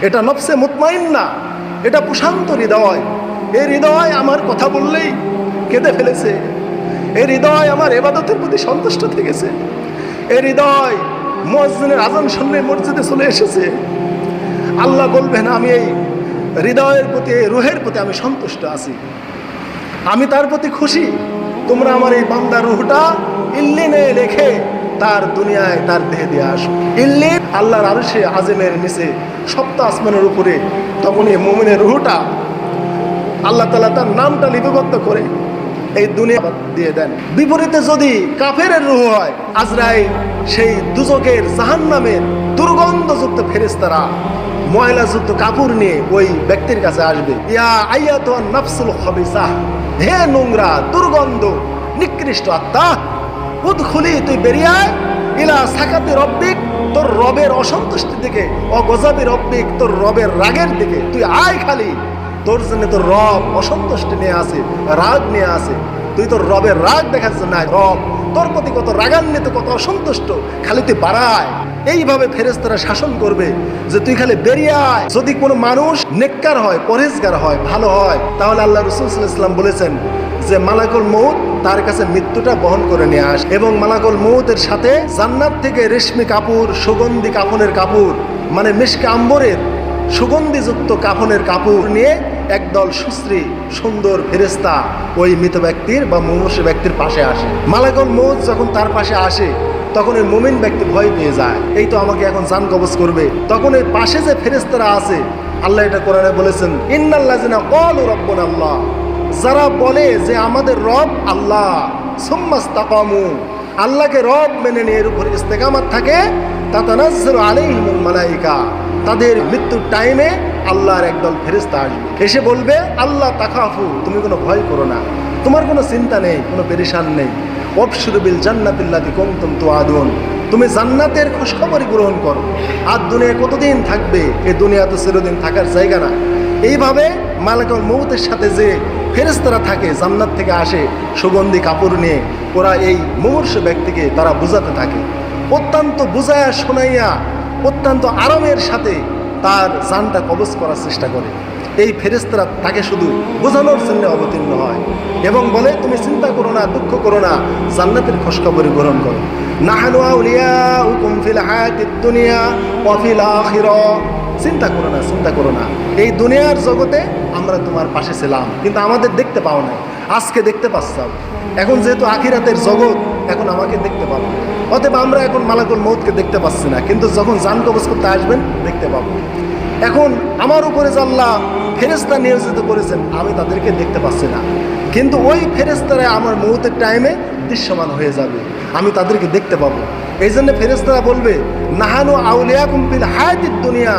এটা নফসে মুতমাইন্না, এটা প্রশান্ত হৃদয়। এই হৃদয় আমার কথা বললেই কেঁদে ফেলেছে, এই হৃদয় আমার ইবাদতের প্রতি সন্তুষ্ট থেকেছে, এই হৃদয় মুয়াজ্জিনের আযান শুনলে মসজিদে চলে এসেছে। আল্লাহ বলবেন আমি এই হৃদয়ের প্রতি, এই রুহের প্রতি আমি সন্তুষ্ট আছি, আমি তার প্রতি খুশি। তোমরা আমার এই বান্দার রুহটা ইল্লিনে রেখে তার দুনিয়ায় তার দেহে দিয়ে আসো। ইল্লিন আল্লাহর আরশে আযমের নিচে সপ্ত আসমানের উপরে। তখন এই মুমিনের রুহটা আল্লাহ তাআলা তার নামটা লিপিবদ্ধ করে এই দুনিয়া দিয়ে দেন। বিপরীতে যদি কাফেরের রূহ হয়, আজরাইল সেই দুজকের জাহান্নামের দুর্গন্ধযুক্ত ফেরেশতারা ময়লাযুক্ত কাপড় নিয়ে ওই ব্যক্তির কাছে আসবে। ইয়া আইয়াতুন নাফসুল খাবিসাহ, হে নোংরা দুর্গন্ধ নিকৃষ্ট আত্মা, উদখুলি তুই বেরিয়ে আয়, ইলা সাকাতি রব্বিক, তোর রবের অসন্তুষ্টি দিকে, অগজাবি রব্বিক, তোর রবের রাগের দিকে তুই আয়। খালি তোর জন্য তোর রব অসন্তুষ্টি নিয়ে আসে, রাগ নিয়ে আসে। তুই তোর রবের রাগ দেখাচ্ছ না, রব তোর প্রতি কত রাগান্বিত, কত অসন্তুষ্ট, খালি তুই বাড়ায়। এইভাবে ফেরেশতারা শাসন করবে যে তুই খালি বেরিয়ে আয়। যদি কোনো মানুষ নেককার হয়, পরহেজগার হয়, ভালো হয়, তাহলে আল্লাহ রাসূল সাল্লাল্লাহু আলাইহি ওয়াসাল্লাম বলেছেন যে মালাকুল মউত তার কাছে মৃত্যুটা বহন করে নিয়ে আসে, এবং মালাকুল মউতের সাথে জান্নাত থেকে রেশমি কাপড়, সুগন্ধি কাফনের কাপড়, মানে মিশকে আম্বরের সুগন্ধিযুক্ত কাফনের কাপড় নিয়ে একদল সুশ্রী সুন্দর ফেরেশতা ওই মৃত ব্যক্তির বা মুমূর্ষু ব্যক্তির পাশে আসে। মালাকুল মউত যখন তার পাশে আসে, তখন ওই মুমিন ব্যক্তি ভয় পেয়ে যায়, এই তো আমাকে এখন জান কবজ করবে। তখন ওই পাশে যে ফেরেশতারা আছে, আল্লাহ এটা কোরআনে বলেছেন, ইন্নাল্লাযিনা ক্বালু রাব্বুনা আল্লাহ, যারা বলে যে আমাদের রব আল্লাহ, সুম্মাস্তাকামু, আল্লাহকে রব মেনে নিয়ে এর উপর ইস্তেকামাত থাকে, তাতানাজ্জালু আলাইহিমুল মালাইকা, তাদের মৃত্যুর টাইমে আল্লাহর একদল ফেরেশতা আসবে, এসে বলবে আল্লাহ তাখাফু, তুমি কোনো ভয় করো না, তোমার কোনো চিন্তা নেই, কোনো পেরেশান নেই, ওয়াবশিরু বিল জান্নাতিল্লাতী কুনতুম তুআদুন, তুমি জান্নাতের খুশখবরি গ্রহণ করো। আর দুনিয়া কতদিন থাকবে? এই দুনিয়া তো চিরদিন থাকার জায়গা না। এইভাবে মালাকুল মউতের সাথে যে ফেরেশতারা থাকে, জান্নাত থেকে আসে সুগন্ধি কাপড় নিয়ে, ওরা এই মুমূর্ষু ব্যক্তিকে তারা বুঝাতে থাকে, অত্যন্ত বুঝায়া শোনাইয়া অত্যন্ত আরামের সাথে তার জানটা কবজ করার চেষ্টা করে। এই ফেরেশতারা তাকে শুধু বোঝানোর জন্য অবতীর্ণ হয় এবং বলে তুমি চিন্তা করো না, দুঃখ করো না, জান্নাতের খোঁজখবরি গ্রহণ করো। নাহনু আউলিয়াউকুম ফিল হায়াতিদ দুনিয়া ওয়া ফিল আখিরাহ, চিন্তা করো না, চিন্তা করো না, এই দুনিয়ার জগতে আমরা তোমার পাশে ছিলাম, কিন্তু আমাদের দেখতে পাও না, আজকে দেখতে পাচ্ছাও। এখন যেহেতু আখিরাতের জগৎ, এখন আমাকে দেখতে পাবো, অতএব আমরা এখন মালাকুল মউতকে দেখতে পাচ্ছি না, কিন্তু যখন জান কবজ করতে আসবেন দেখতে পাবো। এখন আমার উপরে যে আল্লাহ ফেরেশতা নিয়োজিত করেছেন, আমি তাদেরকে দেখতে পাচ্ছি না, কিন্তু ওই ফেরেশতারা আমার মউতের টাইমে দৃশ্যমান হয়ে যাবে, আমি তাদেরকে দেখতে পাবো। এই জন্য ফেরেশতারা বলবে নাহানু আউলিয়াকুম ফিল হায়াতিদ দুনিয়া,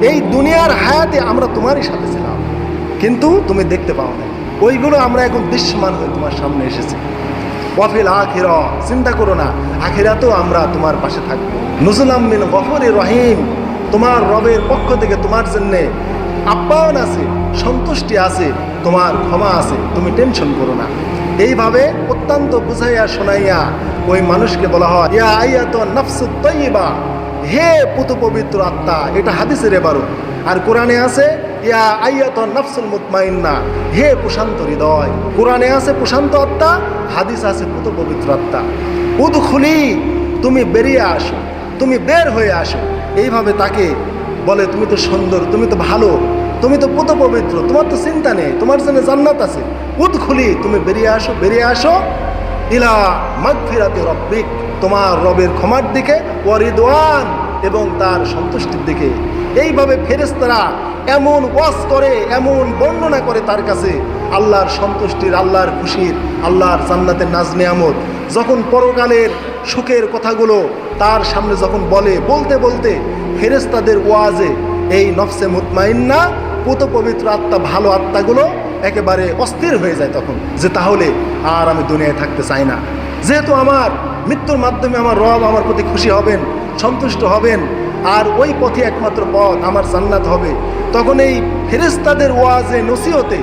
এই দুনিয়ার হায়াতে আমরা তোমারই সাথে ছিলাম, কিন্তু তুমি দেখতে পাও না, ওইগুলো আমরা এখন দৃশ্যমান হয়ে তোমার সামনে এসেছি। ওয়াফিল আখিরাহ, চিন্তা করো না, আখিরাতেও আমরা তোমার পাশে থাকবো। নুজুলাম মিন গফুরির রহিম, তোমার রবের পক্ষ থেকে তোমার জন্য আপ্যায়ন আছে, সন্তুষ্টি আছে, তোমার ক্ষমা আছে, তুমি টেনশন করো না। এইভাবে অত্যন্ত বুঝাইয়া শোনাইয়া ওই মানুষকে বলা হয় ইয়া আইয়াতুন নাফসুত তাইয়্যিবা, হে পুত পবিত্র আত্মা। এটা হাদিসের এবারও, আর কোরআনে আছে ইয়া আইয়াতুন নাফসুল মুতমাইন্না, হে প্রশান্ত হৃদয়। কোরআনে আছে প্রশান্ত আত্মা, হাদিস আছে পুত পবিত্র আত্মা। উদখুলি, তুমি বেরিয়ে আসো, তুমি বের হয়ে আসো। এইভাবে তাকে বলে তুমি তো সুন্দর, তুমি তো ভালো, তুমি তো পুত পবিত্র, তোমার তো চিন্তা নেই, তোমার জন্য জান্নাত আছে। উদখুলি, তুমি বেরিয়ে আসো, বেরিয়ে আসো ইলা মাগফিরাতি রব্বিক, তোমার রবের ক্ষমার দিকে, ওয়া রিদওয়ান, এবং তার সন্তুষ্টির দিকে। এইভাবে ফেরেশতারা এমন ওয়াজ করে, এমন বর্ণনা করে তার কাছে আল্লাহর সন্তুষ্টির, আল্লাহর খুশির, আল্লাহর জান্নাতের নাজ নেয়ামত, যখন পরকালের সুখের কথাগুলো তার সামনে যখন বলতে বলতে ফেরেশতাদের ওয়াজে এই নফসে মুতমাইন্না পুত পবিত্র আত্মা, ভালো আত্মাগুলো একেবারে অস্থির হয়ে যায় তখন, যে তাহলে আর আমি দুনিয়ায় থাকতে চাই না, যেহেতু আমার মৃত্যুর মাধ্যমে আমার রব আমার প্রতি খুশি হবেন, সন্তুষ্ট হবেন, আর ওই পথে একমাত্র পথ আমার জান্নাত হবে। তখন এই ফেরেশতাদের ওয়াজে নসিহতে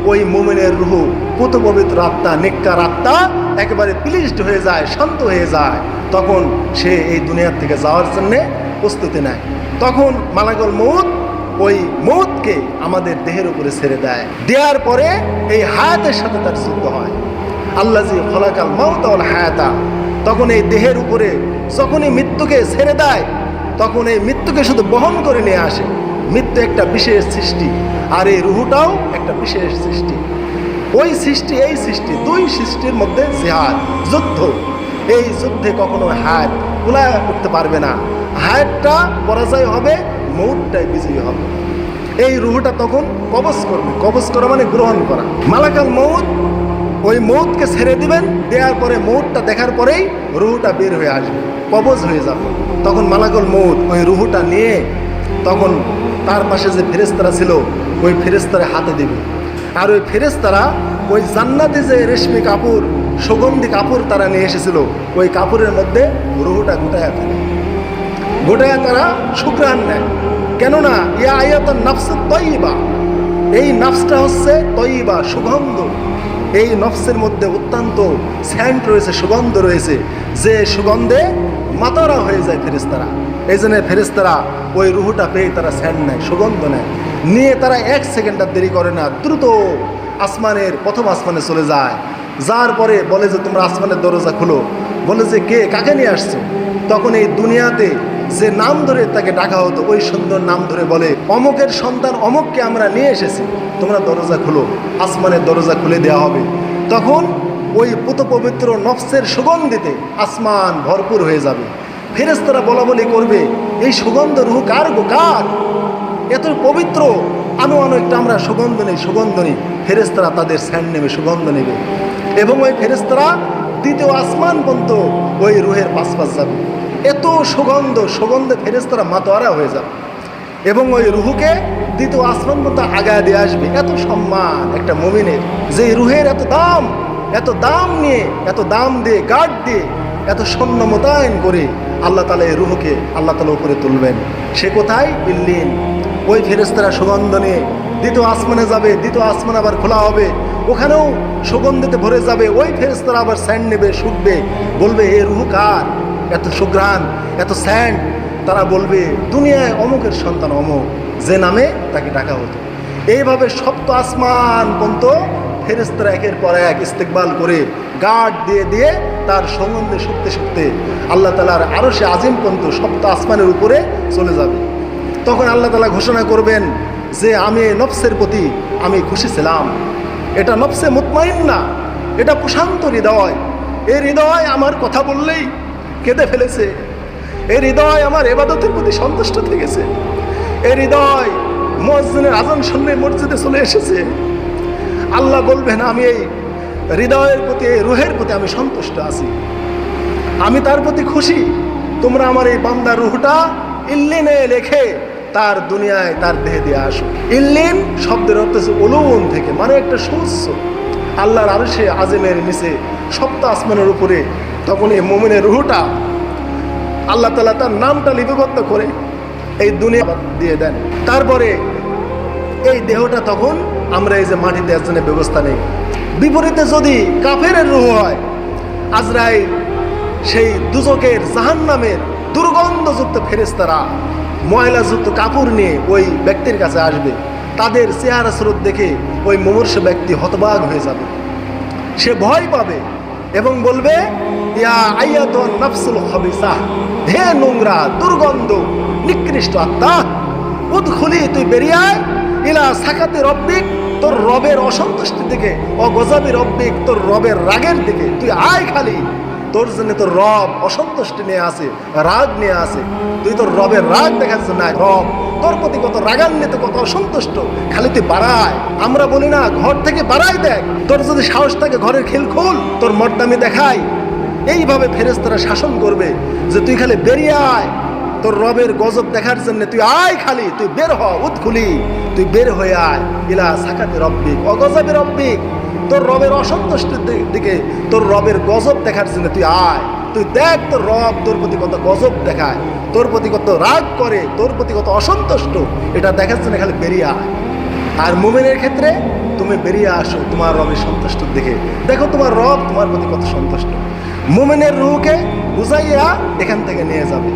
ওই মুমিনের রূহ, পুত পবিত্র আত্মা, নেককার আত্মা একেবারে প্লিজড হয়ে যায়, শান্ত হয়ে যায়। তখন সে এই দুনিয়ার থেকে যাওয়ার জন্যে প্রস্তুতি নেয়। তখন মালাকুল মউত ওই মউতকে আমাদের দেহের উপরে ছেড়ে দেয়। দেওয়ার পরে এই হায়াতের সাথে তার যুদ্ধ হয়। আল্লাযী খলাকাল মাউতা ওয়াল হায়াতা। তখন এই দেহের উপরে যখনই মৃত্যুকে ছেড়ে দেয়, তখন এই মৃত্যুকে শুধু বহন করে নিয়ে আসে। মৃত্যু একটা বিশেষ সৃষ্টি, আর এই রুহুটাও একটা বিশেষ সৃষ্টি। ওই সৃষ্টি এই সৃষ্টি, দুই সৃষ্টির মধ্যে জিহাদ, যুদ্ধ। এই যুদ্ধে কখনো হায়াত কুলায় উঠতে পারবে না। হায়াতটা পরাজয় হবে, মউতটাই বিজয়ী হবে। এই রুহুটা তখন কবজ করবে। কবজ করা মানে গ্রহণ করা। মালাকাল মউত ওই মউতকে ছেড়ে দিবেন। দেওয়ার পরে মউতটা দেখার পরেই রুহুটা বের হয়ে আসবে, কবজ হয়ে যাবে। তখন মালাকুল মউত ওই রুহুটা নিয়ে তখন তার পাশে যে ফেরেশতারা ছিল ওই ফেরেশতারা হাতে দিবে। আর ওই ফেরেশতারা ওই জান্নাতি যে রেশমি কাপড়, সুগন্ধি কাপড় তারা নিয়ে এসেছিল, ওই কাপড়ের মধ্যে রুহুটা গোটায়া ফেলে। গোটায়া তারা শুকরান নেয়। কেননা ইয়া আয়াতুন নাফসুত তাইয়্যিবা, এই নাফসটা হচ্ছে তয়্যিবা, সুগন্ধ। এই নফসের মধ্যে অত্যন্ত সেন্ট রয়েছে, সুগন্ধ রয়েছে, যে সুগন্ধে মাতারা হয়ে যায় ফেরেশতারা। এই জন্য ফেরেশতারা ওই রুহুটা পেয়ে তারা সেন্ট নেয়, সুগন্ধ নেয়। নিয়ে তারা 1 সেকেন্ড দেরি করে না, দ্রুত আসমানের প্রথম আসমানে চলে যায়। যার পরে বলে যে তোমরা আসমানের দরজা খুলো। বলে যে কে, কাকে নিয়ে আসছো? তখন এই দুনিয়াতে যে নাম ধরে তাকে ডাকা হতো, ওই সুন্দর নাম ধরে বলে অমুকের সন্তান অমুককে আমরা নিয়ে এসেছি, তোমরা দরজা খুলো। আসমানের দরজা খুলে দেওয়া হবে। তখন ওই পুত পবিত্র নফসের সুগন্ধিতে আসমান ভরপুর হয়ে যাবে। ফেরেশতারা বলা বলি করবে, এই সুগন্ধ রুহ কার গো, কার? এত পবিত্র, আনো আনো একটা আমরা সুগন্ধ নেই, সুগন্ধ নেই। ফেরেশতারা তাদের স্যান্ড নেবে, সুগন্ধ নেবে, এবং ওই ফেরেশতারা দ্বিতীয় আসমান পর্যন্ত ওই রুহের পাশ যাবে। এত সুগন্ধ, সুগন্ধে ফেরেশতারা মাতোয়ারা হয়ে যাবে, এবং ওই রুহুকে দ্বিতীয় আসমান পর্যন্ত আগায় দিয়ে আসবে। এত সম্মান একটা মুমিনের, যে রুহের এত দাম নিয়ে, এত দাম দিয়ে, গার্ড দিয়ে, এত সৈন্য মোতায়েন করে আল্লাহ তাআলা এই রুহুকে আল্লাহ তাআলা উপরে তুলবেন। সে কোথায়? ইল্লিন। ওই ফেরেশতারা সুগন্ধ নিয়ে দ্বিতীয় আসমানে যাবে। দ্বিতীয় আসমান আবার খোলা হবে, ওখানেও সুগন্ধিতে ভরে যাবে। ওই ফেরেশতারা আবার স্যান্ড নেবে, শুকবে, বলবে এ রুহু কার? এত সুঘ্রাণ, এত স্যান্ড। তারা বলবে দুনিয়ায় অমুকের সন্তান অমুক, যে নামে তাকে ডাকা হতো। এইভাবে সপ্ত আসমান পর্যন্ত ফেরেশতারা একের পর এক ইস্তেকবাল করে গার্ড দিয়ে দিয়ে তার সুগন্ধে শুকতে শুকতে আল্লাহ তাআলার আরশে আজিম পর্যন্ত সপ্ত আসমানের উপরে চলে যাবে। তখন আল্লাহ তাআলা ঘোষণা করবেন যে আমি এই নফসের প্রতি আমি খুশি ছিলাম। এটা নফসে মুতমাইন্না, এটা প্রশান্ত হৃদয়। এই হৃদয় আমার কথা বললেই কেঁদে ফেলেছে। এই হৃদয় আমার ইবাদতের প্রতি সন্তুষ্ট থেকেছে। এই হৃদয় মুয়াজ্জিনের আযান শুনে মসজিদে চলে এসেছে। আল্লাহ বলবেন আমি এই হৃদয়ের প্রতি, এই রুহের প্রতি আমি সন্তুষ্ট আছি, আমি তার প্রতি খুশি। তোমরা আমার এই বান্দার রুহটা ইল্লিনে লেখে তার দুনিয়ায় তার দেহে দিয়ে আসো। ইল্লিন শব্দের অর্থ হচ্ছে উলুন থেকে, মানে একটা সুউচ্চ আল্লাহর আরশে আজিমের নিচে সপ্ত আসমানের উপরে। তখন এই মুমিনের রুহটা আল্লাহ তাআলা তার নামটা লিপিবদ্ধ করে এই দুনিয়া দিয়ে দেন। তারপরে এই দেহটা তখন আমরা এই যে মাটিতে একজনের ব্যবস্থা নেই। বিপরীতে যদি কাফেরের রুহ হয়, আজরাইল সেই দুজকের জাহান্নামের দুর্গন্ধযুক্ত ফেরেশতারা ময়লাযুক্ত কাপড় নিয়ে ওই ব্যক্তির কাছে আসবে। তাদের চেহারা স্রোত দেখে ওই মুমূর্ষু ব্যক্তি হতবাক হয়ে যাবে, সে ভয় পাবে এবং বলবে ইয়া আইয়াতুন নাফসুল খাবিসা, হে নোংরা দুর্গন্ধ নিকৃষ্ট আত্মা, উদখুলি, তুই বেরিয়ে আয়, ইলা সাকাতি রব্বিক, তোর রবের অসন্তুষ্টির দিকে, অগজাবি রব্বিক, তোর রবের রাগের দিকে তুই আয়। খালি তোর জন্য তোর রব অসন্তুষ্টি নিয়ে আসে, রাগ নিয়ে আসে। তুই তোর রবের রাগ দেখাচ্ছ না, রব তোর প্রতি কত রাগান্বিত, কত অসন্তুষ্ট, খালি তুই বাড়ায়। আমরা বলি না ঘর থেকে বাড়াই দেখ, তোর যদি সাহস থাকে ঘরের খিল খোল, তোর মর্দামি দেখাই। এইভাবে ফেরেশতারা শাসন করবে যে তুই খালি বেরিয়ে আয়, তোর রবের গজব দেখার জন্য তুই আয়, খালি তুই বের হ, উদখুলি, তুই বের হয়ে আয়, ইলা সাকাতি রব্বিক, অগজাবি রব্বিক, তোর রবের অসন্তুষ্টির দিকে, তোর রবের গজব দেখার জন্য তুই আয়। তুই দেখ তোর রব তোর প্রতি কত গজব দেখায়, তোর প্রতি কত রাগ করে, তোর প্রতি কত অসন্তুষ্ট, এটা দেখার জন্য খালি বেরিয়ে আয়। আর মুমিনের ক্ষেত্রে তুমি বেরিয়ে আসো তোমার রবের সন্তুষ্টর দিকে, দেখো তোমার রব তোমার প্রতি কত সন্তুষ্ট। মুমিনের রূহকে বুঝাইয়া এখান থেকে নিয়ে যাবে।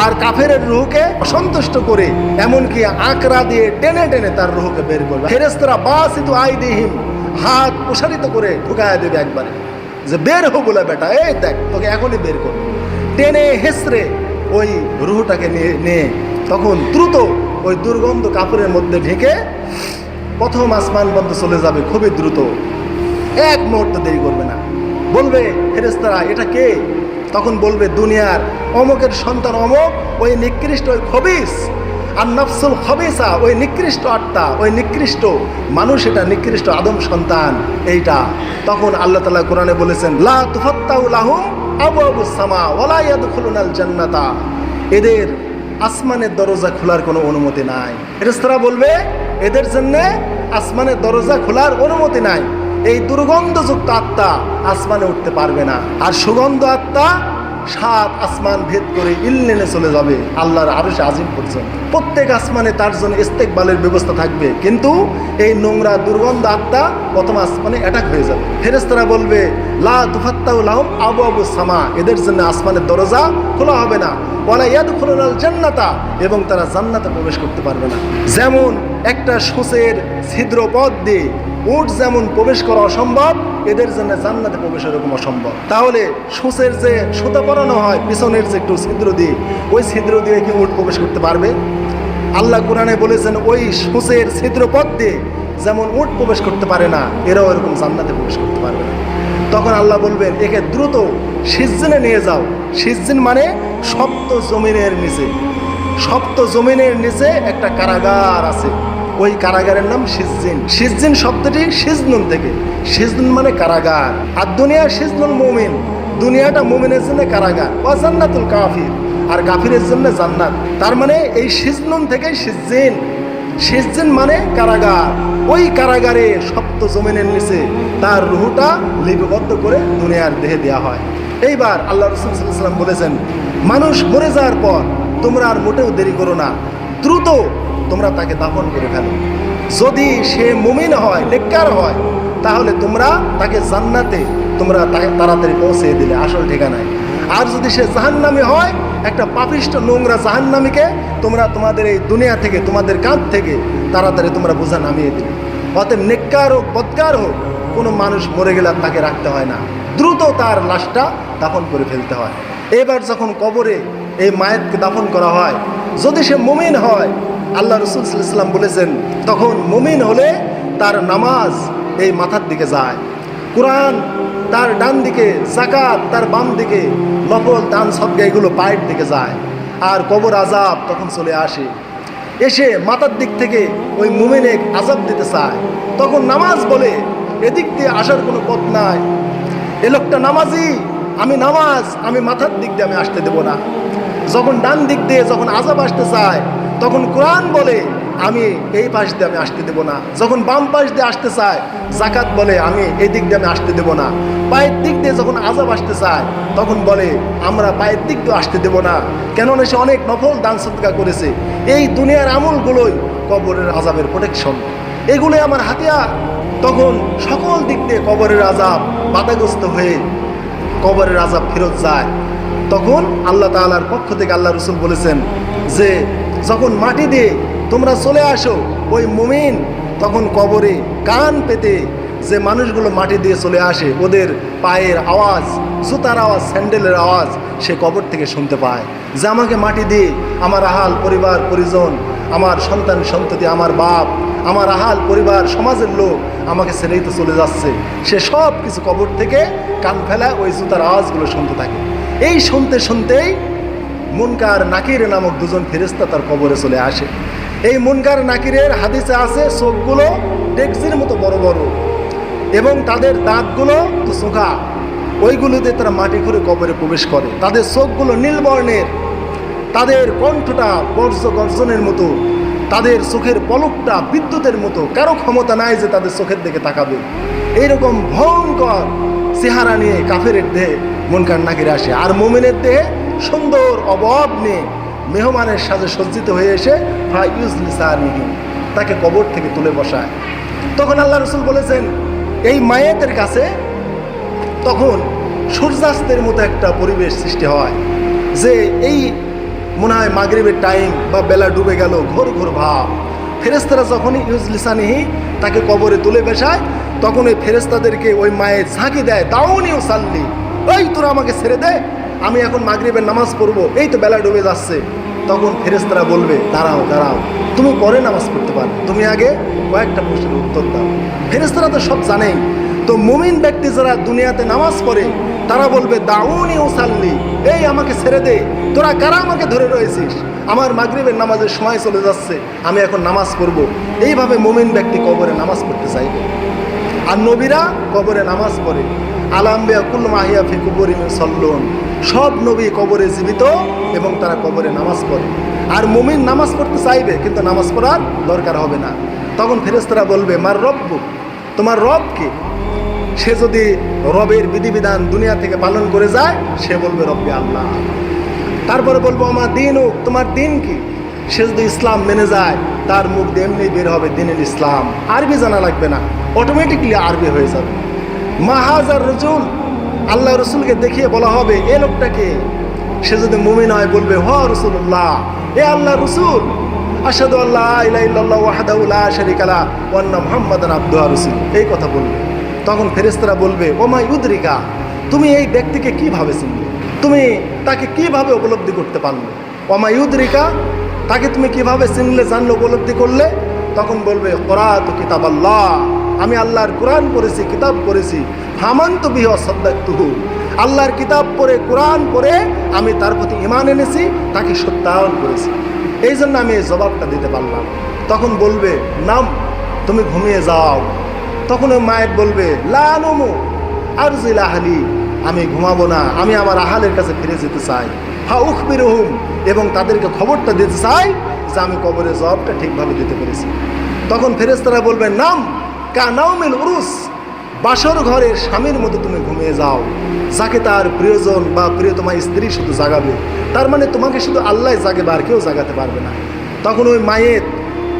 আর কাফেরের রুহকে অসন্তুষ্ট করে এমনকি আকড়া দিয়ে টেনে টেনে তার রুহকে বের করবে। ফেরেশতারা বাসিতু আইদিহিম, হাত প্রসারিত করে ঢুকায় দেবে একবারে, যে বের হো বলে বেটা, এই দেখ তোকে এখনই বের করবে। টেনে হেসড়ে ওই রুহটাকে নিয়ে তখন দ্রুত ওই দুর্গন্ধ কাপড়ের মধ্যে ঢেকে প্রথম আসমান পর্যন্ত চলে যাবে খুবই দ্রুত, এক মুহূর্ত দেরি করবে না। বলবে ফেরেশতারা এটা কে? তখন বলবে দুনিয়ার অমকের সন্তান অমক, ওই নিকৃষ্ট, ওই খবিস, আর নফসুল খবিসা, ওই নিকৃষ্ট আত্মা, ওই নিকৃষ্ট মানুষ, এটা নিকৃষ্ট আদম সন্তান এইটা। তখন আল্লাহ তাআলা কোরআনে বলেছেন লা তুফাত্তাহু লাহুম আবওয়াবুস সামা ওয়ালা ইয়াদখুলুনাল জান্নাতা, এদের আসমানের দরজা খোলার কোনো অনুমতি নাই। ফেরেশতারা বলবে এদের জন্য আসমানের দরজা খোলার অনুমতি নাই, এই দুর্গন্ধযুক্ত আত্মা আসমানে উঠতে পারবে না। আর সুগন্ধ আত্মা 7 আসমান ভেদ করে ইল্লিনে চলে যাবে আল্লাহর আরশে আজিম পর্যন্ত। প্রত্যেক আসমানে তার জন্য ইস্তেকবালের ব্যবস্থা থাকবে, কিন্তু এই নোংরা দুর্গন্ধ আত্মা প্রথম আসমানে অ্যাটাক হয়ে যাবে। ফেরেশতারা বলবে লা তুফাত্তাহু লাহুম আবওয়াবুস সামা, এদের জন্য আসমানের দরজা খোলা হবে না, ওয়ালা ইয়াদখুলুনাল জান্নাতা, এবং তারা জান্নাতে প্রবেশ করতে পারবে না। যেমন একটা সূচের ছিদ্র পথ দিয়ে উট যেমন প্রবেশ করা অসম্ভব, এদের জন্য জান্নাতে প্রবেশ এরকম অসম্ভব। তাহলে সূচের যে সুতা পরানো হয় পিছনের যে একটু ছিদ্র দিয়ে, ওই ছিদ্র দিয়ে কি উট প্রবেশ করতে পারবে? আল্লাহ কোরআনে বলেছেন ওই সূচের ছিদ্র পথ দিয়ে যেমন উট প্রবেশ করতে পারে না, এরাও এরকম জান্নাতে প্রবেশ করতে পারবে না। তখন আল্লাহ বলবেন একে দ্রুত সিজ্জিনে নিয়ে যাও। সিজ্জিন মানে সপ্ত জমিনের নিচে, সপ্ত জমিনের নিচে একটা কারাগার আছে, ওই কারাগারের নাম সিজ্জিন। সিজ্জিন শব্দটি সিজনুন থেকে, সিজনুন মানে কারাগার। আর দুনিয়া সিজনুল মুমিন, দুনিয়াটা মুমিনের জন্য কারাগার, ওয়া জান্নাতুল কাফির, আর কাফিরের জন্য জান্নাত। তার মানে এই সিজনুন থেকে সিজ্জিন, সিজ্জিন মানে কারাগার। ওই কারাগারে সপ্ত জমিনের নিচে তার রুহটা লিপিবদ্ধ করে দুনিয়ার দেহে দেওয়া হয়। এইবার আল্লাহ রাসূল সাল্লাল্লাহু আলাইহি ওয়াসাল্লাম বলেছেন মানুষ মরে যাওয়ার পর তোমরা আর মোটেও দেরি করো না, দ্রুত তোমরা তাকে দাফন করে ফেলো। যদি সে মুমিন হয়, নেককার হয়, তাহলে তোমরা তাকে জান্নাতে তোমরা তাকে তাড়াতাড়ি পৌঁছে দিলে আসল ঠিকানায়। আর যদি সে জাহান্নামী হয়, একটা পাপিষ্ট নোংরা জাহান্নামীকে তোমরা তোমাদের এই দুনিয়া থেকে, তোমাদের কাঁধ থেকে তাড়াতাড়ি তোমরা বোঝা নামিয়ে দিলে। অতএব নেককার হোক বদকার হোক, কোনো মানুষ মরে গেলে তাকে রাখতে হয় না, দ্রুত তার লাশটা দাফন করে ফেলতে হয়। এবার যখন কবরে এই মায়েতকে দাফন করা হয়, যদি সে মুমিন হয়, আল্লাহ রাসূল সাল্লাল্লাহু আলাইহি ওয়াসাল্লাম বলেছেন তখন মুমিন হলে তার নামাজ এই মাথার দিকে যায়, কোরআন তার ডান দিকে, যাকাত তার বাম দিকে, নফল দান সদকা এগুলো পায়ের দিকে যায়। আর কবর আযাব তখন চলে আসে, এসে মাথার দিক থেকে ওই মুমিনে আযাব দিতে চায়। তখন নামাজ বলে এদিক দিয়ে আসার কোনো পথ নাই, এ লোকটা নামাজি, আমি মাথার দিক দিয়ে আমি আসতে দেব না। যখন ডান দিক দিয়ে যখন আযাব আসতে চায়, তখন কোরআন বলে আমি এই পাশ দিয়ে আমি আসতে দেব না। যখন বাম পাশ দিয়ে আসতে চায়, যাকাত বলে আমি এই দিক দিয়ে আমি আসতে দেব না। পায়ের দিক দিয়ে যখন আযাব আসতে চায়, তখন বলে আমরা পায়ের দিক দিয়ে আসতে দেব না, কেননা সে অনেক নফল দান সদকা করেছে। এই দুনিয়ার আমলগুলোই কবরের আযাবের প্রোটেকশন, এগুলোই আমার হাতিয়ার। তখন সকল দিক দিয়ে কবরের আযাব বাধাগ্রস্ত হয়ে কবরের আযাব ফেরত যায়। তখন আল্লাহ তাআলার পক্ষ থেকে আল্লাহ রাসূল বলেছেন যে যখন মাটি দিয়ে তোমরা চলে আসো, ওই মুমিন তখন কবরে কান পেতে যে মানুষগুলো মাটি দিয়ে চলে আসে, ওদের পায়ের আওয়াজ, জুতার আওয়াজ, স্যান্ডেলের আওয়াজ সে কবর থেকে শুনতে পায়, যে আমাকে মাটি দিয়ে আমার আহাল পরিবার পরিজন, আমার সন্তান সন্ততি, আমার বাপ, আমার আহাল পরিবার, সমাজের লোক আমাকে ছেড়েই তো চলে যাচ্ছে। সে সব কিছু কবর থেকে কান ফেলায় ওই জুতার আওয়াজগুলো শুনতে থাকে। এই শুনতে শুনতেই মুনকার নাকির নামক দুজন ফেরেশতা তার কবরে চলে আসে। এই মুনকার নাকিরের হাদিসে আছে চোখগুলো ডেকচির মতো বড় বড় এবং তাদের দাঁতগুলো তো চোখা, ওইগুলোতে তারা মাটি করে কবরে প্রবেশ করে। তাদের চোখগুলো নীলবর্ণের, তাদের কণ্ঠটা বজ্র গর্জনের মতো, তাদের চোখের পলকটা বিদ্যুতের মতো, কারো ক্ষমতা নাই যে তাদের চোখের দিকে তাকাবে। এইরকম ভয়ঙ্কর চেহারা নিয়ে কাফেরের দেহে মুনকার নাকির আসে, আর মুমিনের দেহে সুন্দর অবয়ব নিয়ে মেহমানের সাজে সজ্জিত হয়ে এসে তাকে কবর থেকে তুলে বসায়। তখন আল্লাহ রাসূল বলেছেন এই মায়েতের কাছে তখন সূর্যাস্তের মতো একটা পরিবেশ সৃষ্টি হয়, যে এই মনে হয় মাগরিবের টাইম বা বেলা ডুবে গেল, ঘোর ঘোর ভাব। ফেরেশতারা যখনই ইউজলিসানিহি তাকে কবরে তুলে বসায়, তখন ওই ফেরেশতাদেরকে ওই মায়ের ঝাঁকি দেয়, দাউনি উসাল্লি, ওই তোরা আমাকে ছেড়ে দে, আমি এখন মাগরিবের নামাজ পড়বো, এই তো বেলা ডুবে যাচ্ছে। তখন ফেরেশতারা বলবে, দাঁড়াও দাঁড়াও, তুমি পরে নামাজ পড়তে পারো, তুমি আগে কয়েকটা প্রশ্নের উত্তর দাও। ফেরেশতারা তো সব জানেই। তো মুমিন ব্যক্তি যারা দুনিয়াতে নামাজ পড়ে তারা বলবে, দাউনি উসাল্লি, এই আমাকে ছেড়ে দে, তোরা কারা আমাকে ধরে রয়েছিস, আমার মাগরিবের নামাজের সময় চলে যাচ্ছে, আমি এখন নামাজ পড়ব। এইভাবে মুমিন ব্যক্তি কবরে নামাজ পড়তে চাইবে। আর নবীরা কবরে নামাজ পড়ে। আলাম্বিয়া কুল মাহিয়া ফি কুবুরিহিম ইউসাল্লুন, সব নবী কবরে জীবিত এবং তারা কবরে নামাজ পড়ে। আর মুমিন নামাজ পড়তে চাইবে কিন্তু নামাজ পড়ার দরকার হবে না। তখন ফেরেশতারা বলবে, মার রব্বু, তোমার রব কে? সে যদি রবের বিধিবিধান দুনিয়া থেকে পালন করে যায়, সে বলবে রব্বি আল্লাহ। তারপরে বলবো, আমার দিন হোক, তোমার দিন কি? সে যদি ইসলাম মেনে যায়, তার মুখ দিয়ে এমনি বের হবে দিনুল ইসলাম, আরবি জানা লাগবে না, অটোমেটিকলি আরবি হয়ে যাবে। মাহাজার রসুল, আল্লাহ রসুলকে দেখিয়ে বলা হবে, এ লোকটাকে। সে যদি মুমিন হয় বলবে, হ রসুল্লাহ, এ আল্লাহ রসুল, আশহাদু আল্লা ইলাহা ইল্লাল্লাহু ওয়াহদাহু লা শারীকা লাহু ওয়া আন্না মুহাম্মাদান আবদুহু ওয়া রাসূলুহু, এই কথা বলবে। তখন ফেরেশতারা বলবে, ওমা ইউদরিকা, তুমি এই ব্যক্তিকে কিভাবে চিনলে, তুমি তাকে কিভাবে উপলব্ধি করতে পারলে? ওমা ইউদরিকা, তাকে তুমি কিভাবে চিনলে, জানলে, উপলব্ধি করলে? তখন বলবে, করাতু কিতাবাল্লাহ, আমি আল্লাহর কোরআন পড়েছি, কিতাব পড়েছি, হামানতু বিহি ওয়া সাদ্দাকতুহু, আল্লাহর কিতাব পড়ে, কোরআন পড়ে আমি তার প্রতি ঈমান এনেছি, তাকে সত্যায়ন করেছি, এই জন্য আমি এই জবাবটা দিতে পারলাম। তখন বলবে, নাম, তুমি ঘুমিয়ে যাও। তখন ওই মায়ের বলবে, লা নুমু আরজিল আহলি, আমি ঘুমাবো না, আমি আমার আহালের কাছে ফিরে যেতে চাই। হা উখবিরুহুম, এবং তাদেরকে খবরটা দিতে চাই যে আমি কবরে জবাবটা ঠিকভাবে দিতে পেরেছি। তখন ফেরেশতারা বলবে, নাম কা নাউমিল উরুস, বাসর ঘরের স্বামীর মতো তুমি ঘুমিয়ে যাও, যাকে তার প্রিয়জন বা প্রিয়তমা স্ত্রী শুধু জাগাবে, তার মানে তোমাকে শুধু আল্লাহ জাগাবে, আর কেউ জাগাতে পারবে না। তখন ওই মায়ের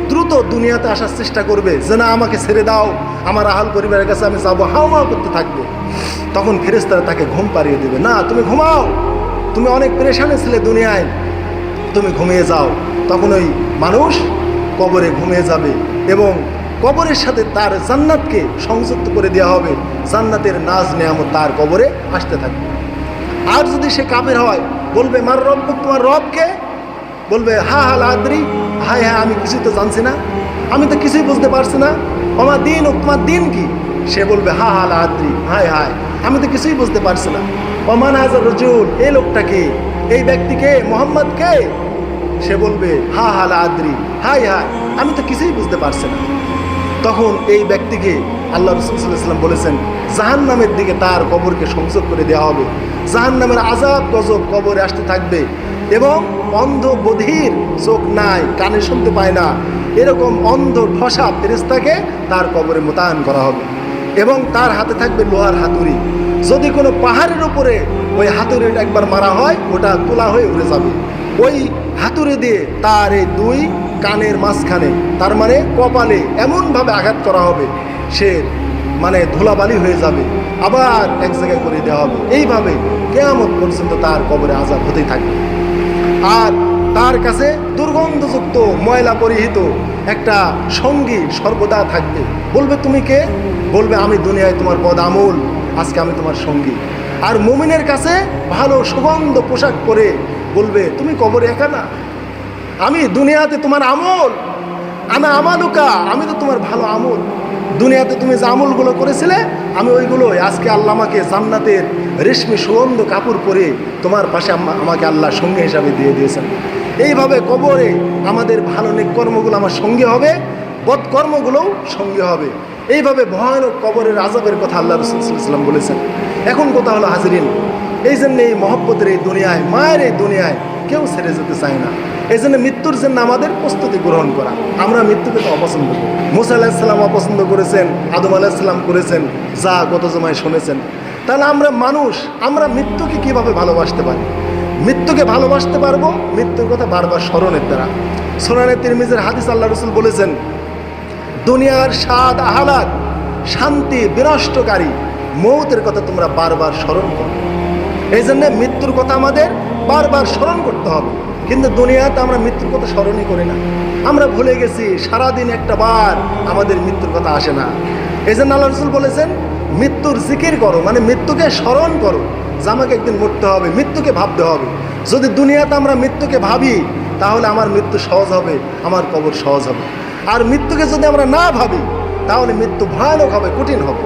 দ্রুত দুনিয়াতে আসার চেষ্টা করবে যে না, আমাকে ছেড়ে দাও, আমার আহাল পরিবারের কাছে আমি যাবো, হাওমাও করতে থাকবে। তখন ফেরেশতারা তাকে ঘুম পাড়িয়ে দেবে, না তুমি ঘুমাও, তুমি অনেক পেরেশানে ছিলে দুনিয়ায়, তুমি ঘুমিয়ে যাও। তখন ওই মানুষ কবরে ঘুমিয়ে যাবে এবং কবরের সাথে তার জান্নাতকে সংযুক্ত করে দেওয়া হবে, জান্নাতের নাজ নেয়ামত তার কবরে আসতে থাকবে। আর যদি সে কাফের হয়, বলবে, মার রব্বু, তোমার রবকে? বলবে, হা হা লা আদরি, হায় হ্যাঁ, আমি কিছুই তো জানছি না, আমি তো কিছুই বুঝতে পারছি না। আমার দিন, তোমার দিন কি? সে বলবে, হা হা লা আদরি, হায় হায়, আমি তো কিছুই বুঝতে পারছি না। ওমান হাজার রজুল, এই লোকটাকে, এই ব্যক্তিকে, মোহাম্মদকে? সে বলবে, হা হা লা আদরি, হায় হায়, আমি তো কিছুই বুঝতে পারছি না। তখন এই ব্যক্তিকে আল্লাহ রাসূল সাল্লাল্লাহু আলাইহি ওয়াসাল্লাম বলেছেন, জাহান্নামের দিকে তার কবরকে সংযোগ করে দেওয়া হবে, জাহান্নামের আযাব গজব কবরে আসতে থাকবে এবং অন্ধ বধির, চোখ নাই, কানে শুনতে পায় না, এরকম অন্ধ ঠসা ফেরেশতাকে তার কবরে মোতায়েন করা হবে এবং তার হাতে থাকবে লোহার হাতুড়ি। যদি কোনো পাহাড়ের উপরে ওই হাতুড়িটা একবার মারা হয়, ওটা তোলা হয়ে উড়ে যাবে। ওই হাতুড়ি দিয়ে তার এই দুই কানের মাঝখানে, তার মানে কপালে এমনভাবে আঘাত করা হবে, সে মানে ধুলাবালি হয়ে যাবে, আবার এক জায়গায় করে দেওয়া হবে। এইভাবে কিয়ামত পর্যন্ত তার কবরে আযাব হতেই থাকবে। আর তার কাছে দুর্গন্ধযুক্ত, ময়লা পরিহিত একটা সঙ্গী সর্বদা থাকবে। বলবে, তুমি কে? বলবে, আমি দুনিয়ায় তোমার পদ আমল, আজকে আমি তোমার সঙ্গী। আর মুমিনের কাছে ভালো সুগন্ধ পোশাক পরে বলবে, তুমি কবরে একা না, আমি দুনিয়াতে তোমার আমল, আনা আমালুকা, আমি তো তোমার ভালো আমল, দুনিয়াতে তুমি যে আমলগুলো করেছিলে আমি ওইগুলোই আজকে আল্লাহ আমাকে জান্নাতের রেশমি সুগন্ধ কাপড় পরে তোমার পাশে আমাকে আল্লাহ সঙ্গী হিসাবে দিয়ে দিয়েছেন। এইভাবে কবরে আমাদের ভালো নেক কর্মগুলো আমার সঙ্গে হবে, বদকর্মগুলোও সঙ্গে হবে। এইভাবে ভয়ানক কবরের আযাবের কথা আল্লাহ রাসূল সাল্লাল্লাহু আলাইহি ওয়াসাল্লাম বলেছেন। এখন কথা হলো হাজিরিন, এই জন্য এই মহব্বতের এই দুনিয়ায়, মায়ের এই দুনিয়ায় কেউ ছেড়ে যেতে চায় না। এই জন্য মৃত্যুর জন্য আমাদের প্রস্তুতি গ্রহণ করা। আমরা মৃত্যুকে তো অপছন্দ করি, মুসা আলাইহিস সালাম অপছন্দ করেছেন, আদম আলাইহিস সালাম করেছেন, যা গত জমায় শুনেছেন। তাহলে আমরা মানুষ, আমরা মৃত্যুকে কিভাবে ভালোবাসতে পারি? মৃত্যুকে ভালোবাসতে পারবো মৃত্যুর কথা বারবার স্মরণের দ্বারা। সুনানে তিরমিজির হাদিস, আল্লাহ রাসূল বলেছেন, দুনিয়ার স্বাদ আহ্লাদ, শান্তি বিনষ্টকারী মৌতের কথা তোমরা বারবার স্মরণ করো। এই জন্য মৃত্যুর কথা আমাদের বারবার স্মরণ করতে হবে। কিন্তু দুনিয়াতে আমরা মৃত্যুর কথা স্মরণই করি না। আমরা ভুলে গেছি, সারাদিন একটা বার আমাদের মৃত্যুর কথা আসে না। এই জন্য আল্লাহ রাসূল বলেছেন, মৃত্যুর জিকির করো, মানে মৃত্যুকে স্মরণ করো যে আমাকে একদিন মরতে হবে, মৃত্যুকে ভাবতে হবে। যদি দুনিয়াতে আমরা মৃত্যুকে ভাবি তাহলে আমার মৃত্যু সহজ হবে, আমার কবর সহজ হবে। আর মৃত্যুকে যদি আমরা না ভাবি তাহলে মৃত্যু ভয়ানক হবে, কঠিন হবে।